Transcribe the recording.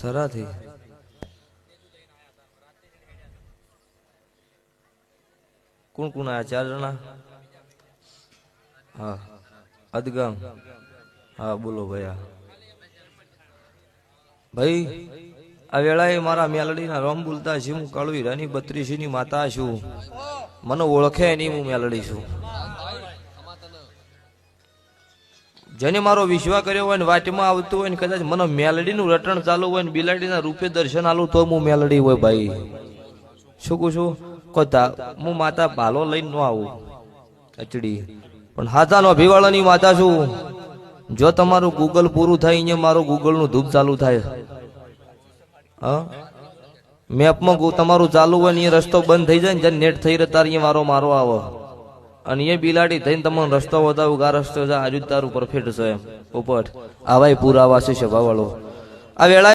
થરાથી કોણ કોણ આયા? 4 જણા. હા અદગામ. હા બોલો ભૈયા. ભાઈ આ વેળાએ મારા મેલડીના રોમ બોલતા છે. હું કળવીરાની 32 ની માતા છું. મને ઓળખે નહીં, હું મેલડી છું. જેને મારો વિશ્વાસ કર્યો હોય ને વાટમાં આવતું હોય ને કદાચ મને મેલડીનું રટણ ચાલુ હોય ને બિલાડીના રૂપે દર્શન આલું તો હું મેલડી હોય ભાઈ. શું કહું છું? હું માતા ભાલો લઈને ન આવું અચડી, પણ હાથાનો ભીવાળાની માતા છું. જો તમારું ગૂગલ પૂરું થાય અહીંયા મારું ગૂગલનું ધૂપ ચાલુ થાય. હા મેપમાં તમારું ચાલુ હોય ને એ રસ્તો બંધ થઈ જાય ને જ્યાં નેટ થઈ રહ્યો તાર મારો મારો આવો અને એ બિલાડી થઈને તમને રસ્તો બતાવું આ રસ્તો આજુ તારું પરફેક્ટ છે એમ ઉપર આવાય પુરાવા છે સભા વાળો આ વેળા